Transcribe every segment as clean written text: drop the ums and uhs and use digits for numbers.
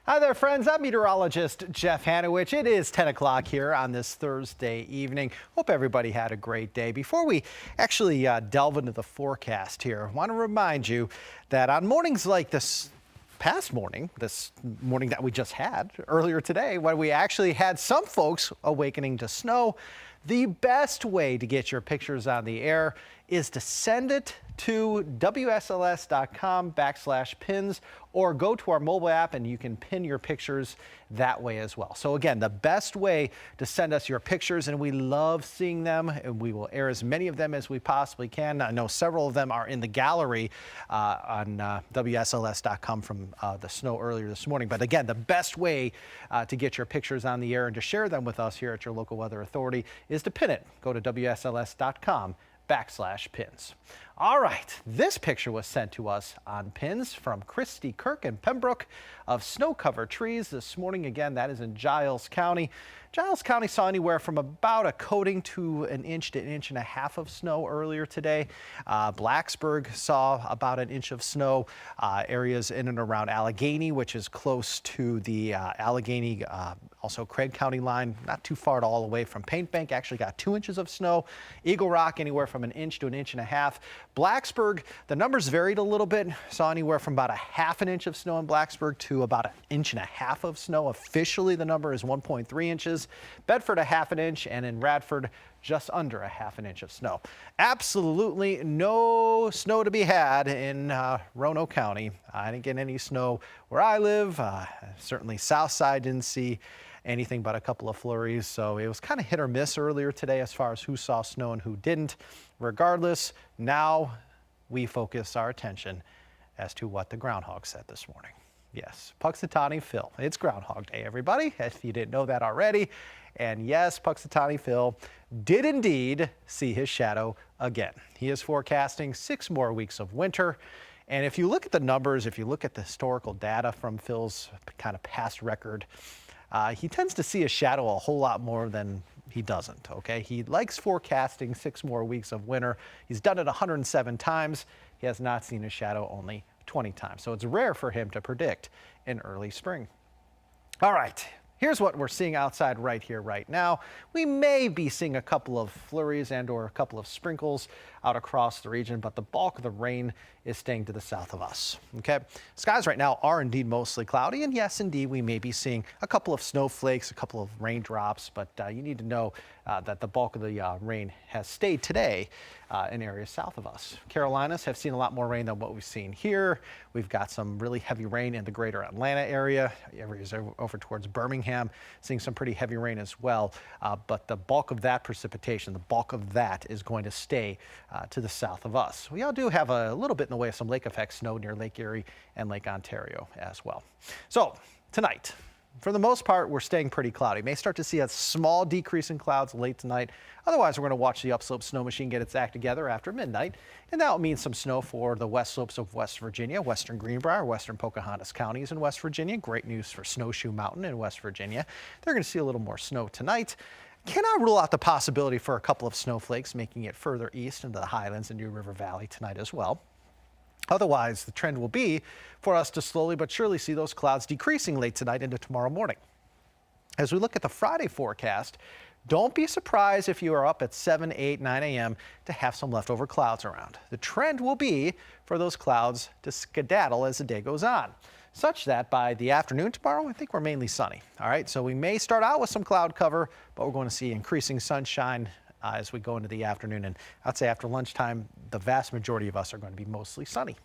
Hi there, friends. I'm meteorologist Jeff Haniewich. It is 10 o'clock here on this Thursday evening. Hope everybody had a great day. Before we actually delve into the forecast here, I want to remind you that on mornings like this morning that we just had earlier today, when we actually had some folks awakening to snow, the best way to get your pictures on the air is to send it to WSLS.com/pins or go to our mobile app and you can pin your pictures that way as well. So again, the best way to send us your pictures, and we love seeing them, and we will air as many of them as we possibly can. I know several of them are in the gallery on WSLS.com from the snow earlier this morning. But again, the best way to get your pictures on the air and to share them with us here at your local weather authority is to pin it. Go to WSLS.com/pins. All right, this picture was sent to us on pins from Christy Kirk in Pembroke of snow-covered trees this morning. Again, that is in Giles County. Giles County saw anywhere from about a coating to an inch and a half of snow earlier today. Blacksburg saw about an inch of snow. Areas in and around Allegheny, which is close to the Allegheny, also Craig County line, not too far at all away from Paint Bank, actually got 2 inches of snow. Eagle Rock anywhere from an inch to an inch and a half. Blacksburg, the numbers varied a little bit. Saw anywhere from about a half an inch of snow in Blacksburg to about an inch and a half of snow. Officially, the number is 1.3 inches. Bedford, a half an inch, and in Radford, just under a half an inch of snow. Absolutely no snow to be had in Roanoke County. I didn't get any snow where I live. Certainly south side didn't see anything but a couple of flurries. So it was kind of hit or miss earlier today as far as who saw snow and who didn't. Regardless, now we focus our attention as to what the groundhog said this morning. Yes, Puxatawny Phil. It's Groundhog Day, everybody, if you didn't know that already. And yes, Puxatawny Phil did indeed see his shadow again. He is forecasting 6 more weeks of winter. And if you look at the numbers, if you look at the historical data from Phil's kind of past record, he tends to see a shadow a whole lot more than he doesn't, okay? He likes forecasting 6 more weeks of winter. He's done it 107 times. He has not seen a shadow only 20 times. So it's rare for him to predict in early spring. All right, here's what we're seeing outside right here, right now. We may be seeing a couple of flurries and or a couple of sprinkles out across the region, but the bulk of the rain is staying to the south of us, okay? Skies right now are indeed mostly cloudy, and yes, indeed, we may be seeing a couple of snowflakes, a couple of raindrops, but you need to know that the bulk of the rain has stayed today in areas south of us. Carolinas have seen a lot more rain than what we've seen here. We've got some really heavy rain in the greater Atlanta area, areas over towards Birmingham, seeing some pretty heavy rain as well, but the bulk of that precipitation, the bulk of that is going to stay to the south of us. We all do have a little bit in the way of some lake effect snow near Lake Erie and Lake Ontario as well. So tonight, for the most part, we're staying pretty cloudy. May start to see a small decrease in clouds late tonight. Otherwise, we're going to watch the upslope snow machine get its act together after midnight. And that will mean some snow for the west slopes of West Virginia, western Greenbrier, western Pocahontas counties in West Virginia. Great news for Snowshoe Mountain in West Virginia. They're going to see a little more snow tonight. Cannot rule out the possibility for a couple of snowflakes making it further east into the highlands and New River Valley tonight as well. Otherwise, the trend will be for us to slowly but surely see those clouds decreasing late tonight into tomorrow morning. As we look at the Friday forecast, don't be surprised if you are up at 7, 8, 9 a.m. to have some leftover clouds around. The trend will be for those clouds to skedaddle as the day goes on, such that by the afternoon tomorrow, I think we're mainly sunny. All right, so we may start out with some cloud cover, but we're going to see increasing sunshine as we go into the afternoon. And I'd say after lunchtime, the vast majority of us are going to be mostly sunny.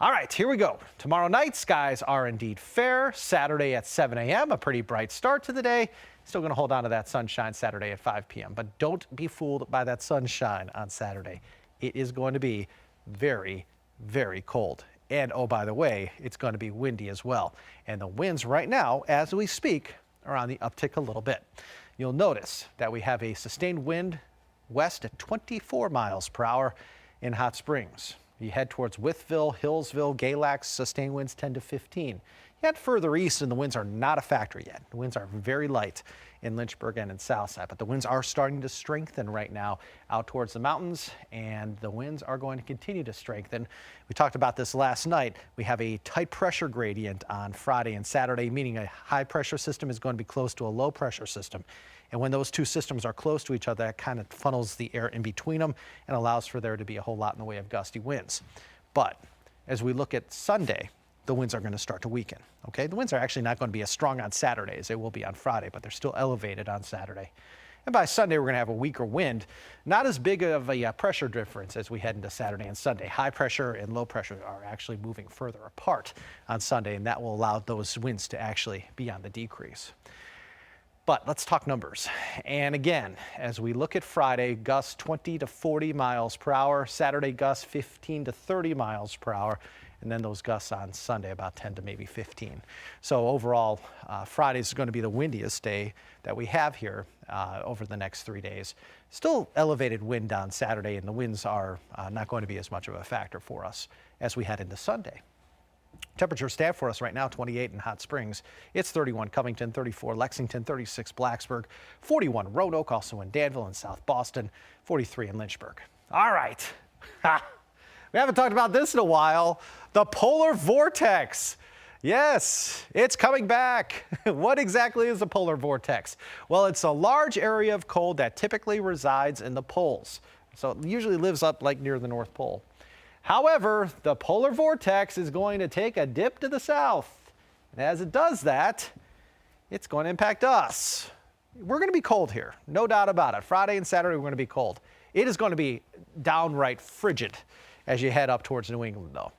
All right, here we go. Tomorrow night, skies are indeed fair. Saturday at 7 a.m., a pretty bright start to the day. Still going to hold on to that sunshine Saturday at 5 p.m. But don't be fooled by that sunshine on Saturday. It is going to be very, very cold. And oh, by the way, it's going to be windy as well. And the winds right now, as we speak, are on the uptick a little bit. You'll notice that we have a sustained wind west at 24 miles per hour in Hot Springs. You head towards Wytheville, Hillsville, Galax, sustained winds 10 to 15. Yet further east, and the winds are not a factor yet. The winds are very light in Lynchburg and in Southside, but the winds are starting to strengthen right now out towards the mountains, and the winds are going to continue to strengthen. We talked about this last night. We have a tight pressure gradient on Friday and Saturday, meaning a high pressure system is going to be close to a low pressure system. And when those two systems are close to each other, that kind of funnels the air in between them and allows for there to be a whole lot in the way of gusty winds. But as we look at Sunday, the winds are going to start to weaken. Okay, the winds are actually not going to be as strong on Saturday as they will be on Friday, but they're still elevated on Saturday. And by Sunday, we're going to have a weaker wind, not as big of a pressure difference as we head into Saturday and Sunday. High pressure and low pressure are actually moving further apart on Sunday, and that will allow those winds to actually be on the decrease. But let's talk numbers. And again, as we look at Friday, gusts 20 to 40 miles per hour. Saturday, gusts 15 to 30 miles per hour. And then those gusts on Sunday, about 10 to maybe 15. So overall, Friday is going to be the windiest day that we have here over the next 3 days. Still elevated wind on Saturday, and the winds are not going to be as much of a factor for us as we head into Sunday. Temperatures stand for us right now, 28 in Hot Springs. It's 31 Covington, 34 Lexington, 36 Blacksburg, 41 Roanoke, also in Danville and South Boston, 43 in Lynchburg. All right. We haven't talked about this in a while. The polar vortex. Yes, it's coming back. What exactly is a polar vortex? Well, it's a large area of cold that typically resides in the poles. So it usually lives up like near the North Pole. However, the polar vortex is going to take a dip to the south. And as it does that, it's going to impact us. We're going to be cold here, no doubt about it. Friday and Saturday, we're going to be cold. It is going to be downright frigid as you head up towards New England, though.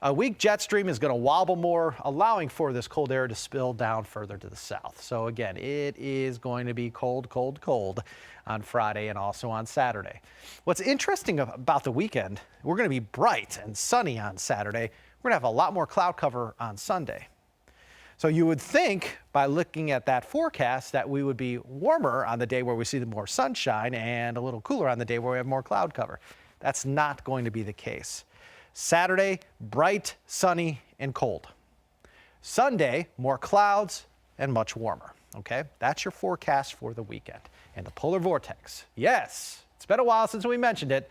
A weak jet stream is going to wobble more, allowing for this cold air to spill down further to the south. So again, it is going to be cold, cold, cold on Friday and also on Saturday. What's interesting about the weekend, we're going to be bright and sunny on Saturday. We're going to have a lot more cloud cover on Sunday. So you would think by looking at that forecast that we would be warmer on the day where we see the more sunshine and a little cooler on the day where we have more cloud cover. That's not going to be the case. Saturday, bright, sunny, and cold. Sunday, more clouds and much warmer. Okay, that's your forecast for the weekend. And the polar vortex, yes, it's been a while since we mentioned it.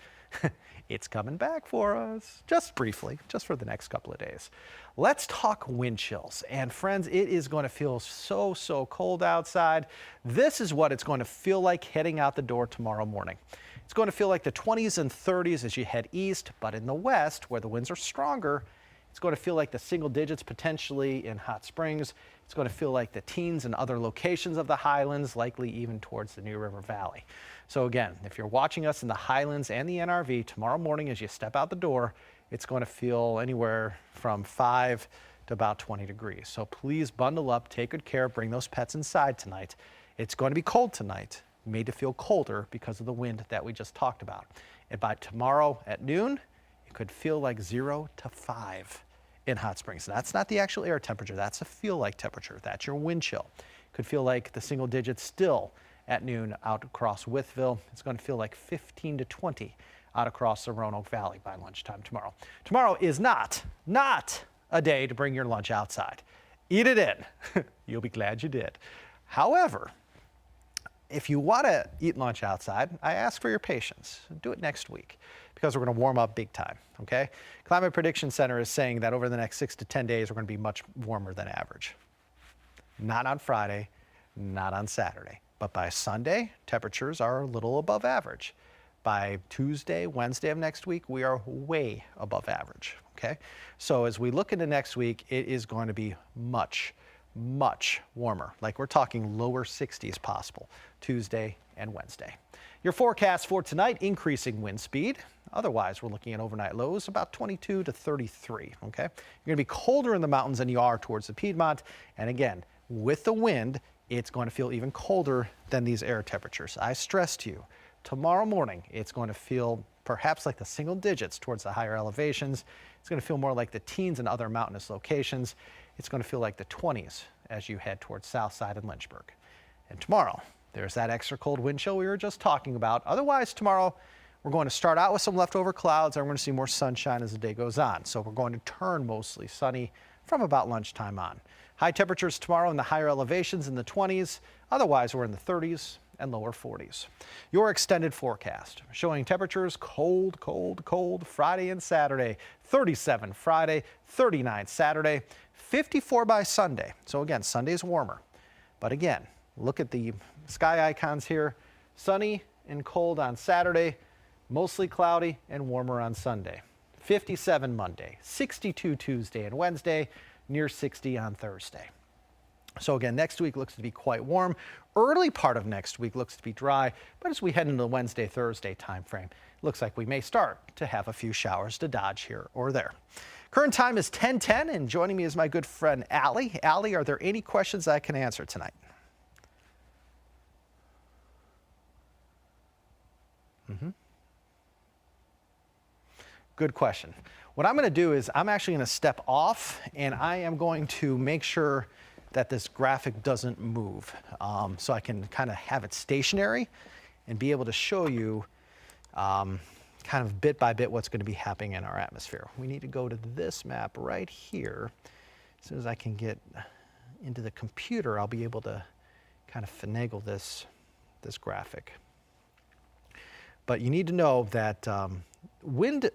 It's coming back for us, just briefly, just for the next couple of days. Let's talk wind chills. And friends, it is going to feel so, so cold outside. This is what it's going to feel like heading out the door tomorrow morning. It's going to feel like the 20s and 30s as you head east, but in the west, where the winds are stronger, it's going to feel like the single digits potentially in Hot Springs. It's going to feel like the teens in other locations of the Highlands, likely even towards the New River Valley. So again, if you're watching us in the Highlands and the NRV tomorrow morning as you step out the door, it's going to feel anywhere from 5 to about 20 degrees. So please bundle up, take good care, bring those pets inside tonight. It's going to be cold tonight, made to feel colder because of the wind that we just talked about. And by tomorrow at noon, it could feel like 0 to 5 in Hot Springs. That's not the actual air temperature. That's a feel-like temperature. That's your wind chill. Could feel like the single digits still at noon out across Wytheville. It's going to feel like 15 to 20 out across the Roanoke Valley by lunchtime tomorrow. Tomorrow is not a day to bring your lunch outside. Eat it in. You'll be glad you did. However, if you want to eat lunch outside, I ask for your patience. Do it next week because we're going to warm up big time, okay? Climate Prediction Center is saying that over the next 6 to 10 days, we're going to be much warmer than average. Not on Friday, not on Saturday, but by Sunday, temperatures are a little above average. By Tuesday, Wednesday of next week, we are way above average, okay? So as we look into next week, it is going to be much warmer. Like we're talking lower 60s possible Tuesday and Wednesday. Your forecast for tonight, increasing wind speed. Otherwise, we're looking at overnight lows about 22 to 33, okay? You're going to be colder in the mountains than you are towards the Piedmont. And again, with the wind, it's going to feel even colder than these air temperatures. I stress to you, tomorrow morning, it's going to feel perhaps like the single digits towards the higher elevations. It's going to feel more like the teens in other mountainous locations. It's going to feel like the 20s as you head towards Southside and Lynchburg. And tomorrow, there's that extra cold wind chill we were just talking about. Otherwise, tomorrow, we're going to start out with some leftover clouds and we're going to see more sunshine as the day goes on. So we're going to turn mostly sunny from about lunchtime on. High temperatures tomorrow in the higher elevations in the 20s. Otherwise, we're in the 30s and lower 40s. Your extended forecast showing temperatures cold, cold, cold Friday and Saturday. 37 Friday, 39 Saturday, 54 by Sunday. So again, Sunday's warmer. But again, look at the sky icons here. Sunny and cold on Saturday, mostly cloudy and warmer on Sunday. 57 Monday, 62 Tuesday and Wednesday, near 60 on Thursday. So again, next week looks to be quite warm. Early part of next week looks to be dry, but as we head into the Wednesday, Thursday timeframe, looks like we may start to have a few showers to dodge here or there. Current time is 10:10, and joining me is my good friend Allie. Allie, are there any questions I can answer tonight? Good question. What I'm going to do is I'm actually going to step off, and I am going to make sure that this graphic doesn't move, so I can kind of have it stationary and be able to show you kind of bit by bit what's going to be happening in our atmosphere. We need to go to this map right here. As soon as I can get into the computer, I'll be able to kind of finagle this graphic. But you need to know that wind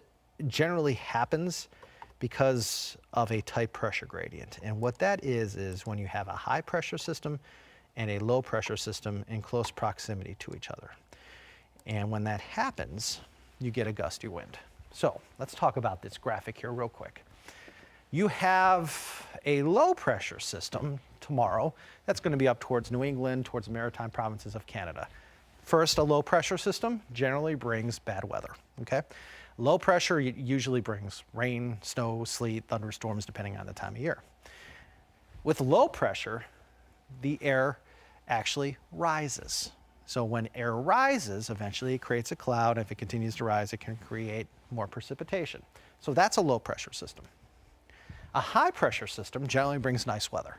generally happens because of a tight pressure gradient. And what that is when you have a high pressure system and a low pressure system in close proximity to each other. And when that happens, you get a gusty wind. So let's talk about this graphic here real quick. You have a low pressure system tomorrow that's going to be up towards New England, towards the maritime provinces of Canada. First, a low pressure system generally brings bad weather, okay? Low pressure usually brings rain, snow, sleet, thunderstorms, depending on the time of year. With low pressure, the air actually rises. So when air rises, eventually it creates a cloud. If it continues to rise, it can create more precipitation. So that's a low pressure system. A high pressure system generally brings nice weather.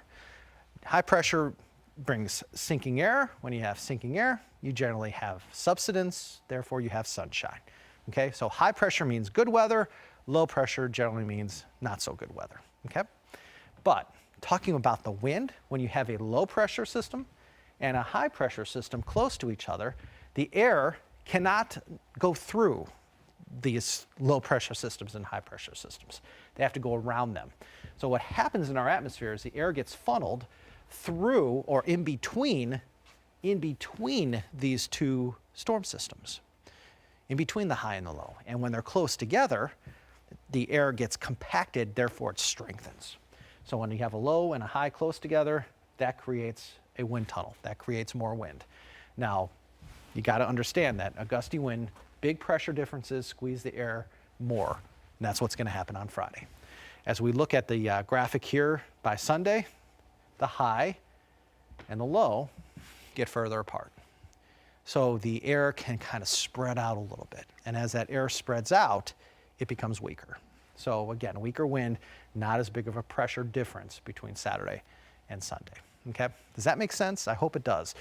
High pressure brings sinking air. When you have sinking air, you generally have subsidence, therefore you have sunshine. Okay, so high pressure means good weather, low pressure generally means not so good weather. Okay, but talking about the wind, when you have a low pressure system and a high pressure system close to each other, the air cannot go through these low pressure systems and high pressure systems. They have to go around them. So what happens in our atmosphere is the air gets funneled through or in between these two storm systems, in between the high and the low. And when they're close together, the air gets compacted, therefore it strengthens. So when you have a low and a high close together, that creates a wind tunnel. That creates more wind. Now, you got to understand that a gusty wind, big pressure differences squeeze the air more. And that's what's going to happen on Friday. As we look at the graphic here by Sunday, the high and the low get further apart. So the air can kind of spread out a little bit. And as that air spreads out, it becomes weaker. So again, weaker wind, not as big of a pressure difference between Saturday and Sunday. Okay, does that make sense? I hope it does.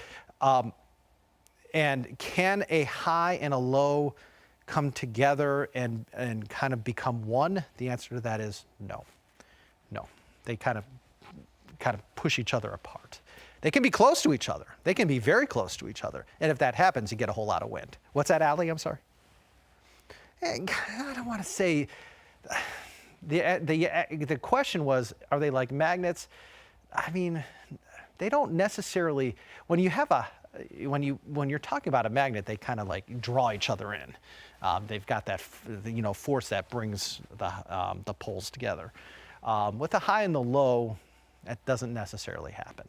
And can a high and a low come together and kind of become one? The answer to that is no. No, they kind of push each other apart. They can be close to each other. They can be very close to each other. And if that happens, you get a whole lot of wind. What's that, Allie? I'm sorry. I don't want to say, the question was, are they like magnets? I mean, they don't necessarily, when you're talking about a magnet, they kind of like draw each other in. They've got that, force that brings the poles together. With the high and the low, that doesn't necessarily happen.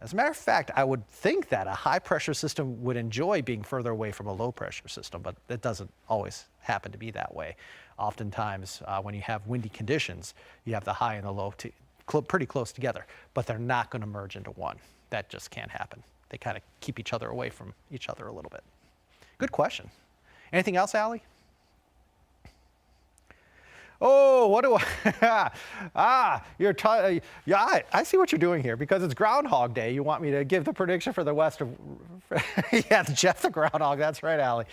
As a matter of fact, I would think that a high pressure system would enjoy being further away from a low pressure system, but it doesn't always happen to be that way. Oftentimes, when you have windy conditions, you have the high and the low pretty close together, but they're not going to merge into one. That just can't happen. They kind of keep each other away from each other a little bit. Good question. Anything else, Allie? Oh, what do I? Yeah, I see what you're doing here because it's Groundhog Day. You want me to give the prediction for the west of, yeah, Jeff the Groundhog. That's right, Allie.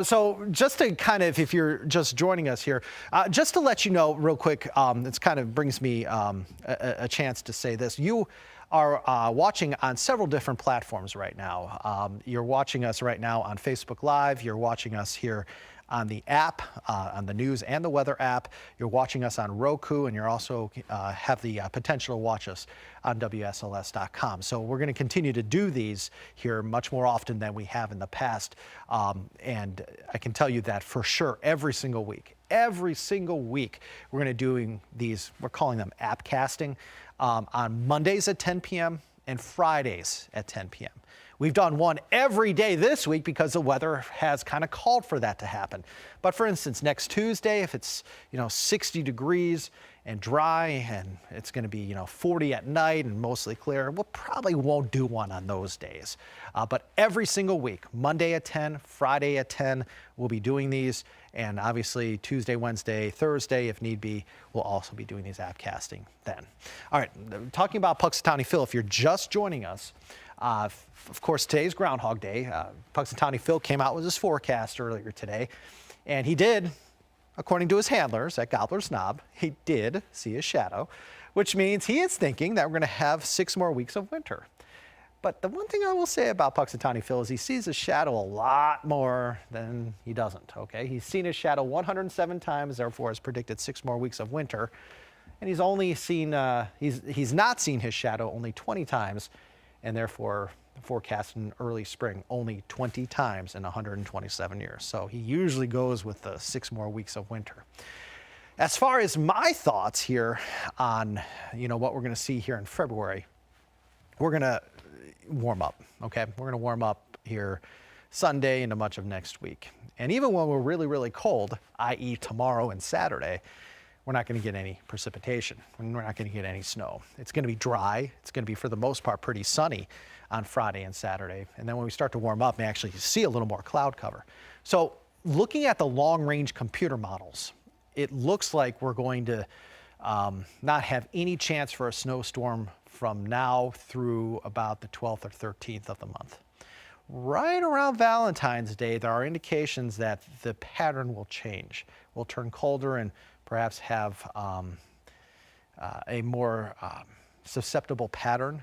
So just to kind of, if you're just joining us here, just to let you know real quick, it's kind of brings me a chance to say this. You are watching on several different platforms right now. You're watching us right now on Facebook Live. You're watching us here on the app, on the news and the weather app. You're watching us on Roku, and you're also have the potential to watch us on WSLS.com. So we're going to continue to do these here much more often than we have in the past. And I can tell you that for sure every single week, we're going to doing these, we're calling them app casting, on Mondays at 10 p.m. and Fridays at 10 p.m. We've done one every day this week because the weather has kind of called for that to happen. But for instance, next Tuesday, if it's 60 degrees and dry and it's going to be 40 at night and mostly clear, we'll probably won't do one on those days. But every single week, Monday at 10, Friday at 10, we'll be doing these. And obviously Tuesday, Wednesday, Thursday, if need be, we'll also be doing these app casting then. All right, talking about Puxatawny Phil, if you're just joining us, of course, today's Groundhog Day. Puxatawny Phil came out with his forecast earlier today, and he did, according to his handlers at Gobbler's Knob, he did see a shadow, which means he is thinking that we're going to have 6 more weeks of winter. But the one thing I will say about Puxatawny Phil is he sees a shadow a lot more than he doesn't, okay? He's seen his shadow 107 times, therefore has predicted 6 more weeks of winter. And he's only seen, he's not seen his shadow only 20 times, and therefore forecast in early spring only 20 times in 127 years. So he usually goes with the 6 more weeks of winter. As far as my thoughts here on, what we're going to see here in February, we're going to warm up, okay? We're going to warm up here Sunday into much of next week. And even when we're really, really cold, i.e. tomorrow and Saturday, we're not going to get any precipitation. We're not going to get any snow. It's going to be dry. It's going to be, for the most part, pretty sunny on Friday and Saturday. And then when we start to warm up, we actually see a little more cloud cover. So looking at the long-range computer models, it looks like we're going to not have any chance for a snowstorm from now through about the 12th or 13th of the month. Right around Valentine's Day, there are indications that the pattern will change. We'll turn colder and perhaps have a more susceptible pattern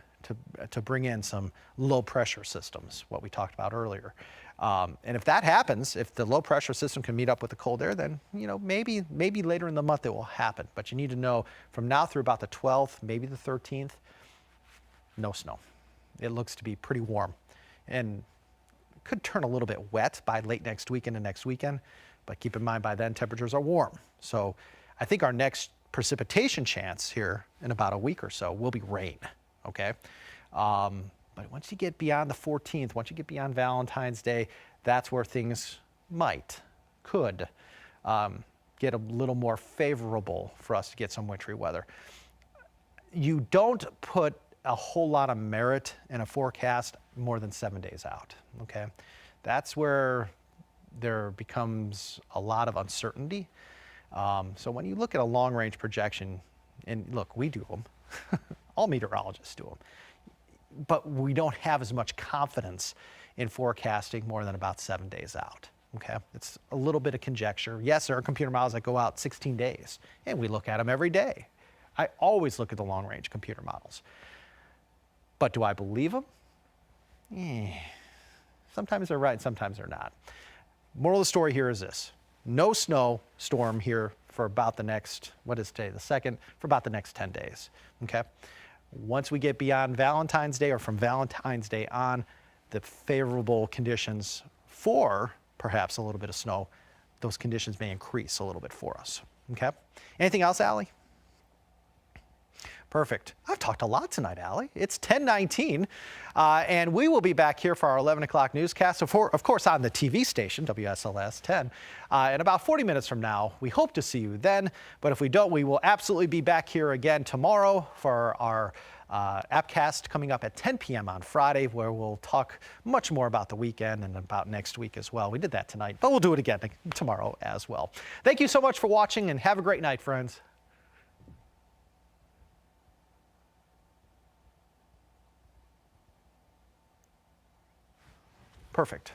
to bring in some low pressure systems, what we talked about earlier. And if that happens, if the low pressure system can meet up with the cold air, then maybe later in the month it will happen. But you need to know from now through about the 12th, maybe the 13th, no snow. It looks to be pretty warm and could turn a little bit wet by late next week into next weekend. But keep in mind, by then temperatures are warm. So I think our next precipitation chance here in about a week or so will be rain, okay? But once you get beyond the 14th, once you get beyond Valentine's Day, that's where things could get a little more favorable for us to get some wintry weather. You don't put a whole lot of merit in a forecast more than 7 days out, okay? That's where there becomes a lot of uncertainty. So when you look at a long-range projection, and look, we do them, all meteorologists do them, but we don't have as much confidence in forecasting more than about 7 days out, okay? It's a little bit of conjecture. Yes, there are computer models that go out 16 days, and we look at them every day. I always look at the long-range computer models. But do I believe them? Sometimes they're right, sometimes they're not. Moral of the story here is this: no snow storm here for about the next, what is today, the 2nd, for about the next 10 days, okay? Once we get beyond Valentine's Day, or from Valentine's Day on, the favorable conditions for perhaps a little bit of snow, those conditions may increase a little bit for us, okay? Anything else, Allie? Perfect. I've talked a lot tonight, Allie. It's 10:19, and we will be back here for our 11 o'clock newscast, of course, on the TV station, WSLS 10. In about 40 minutes from now, we hope to see you then. But if we don't, we will absolutely be back here again tomorrow for our Appcast coming up at 10 p.m. on Friday, where we'll talk much more about the weekend and about next week as well. We did that tonight, but we'll do it again tomorrow as well. Thank you so much for watching, and have a great night, friends. Perfect.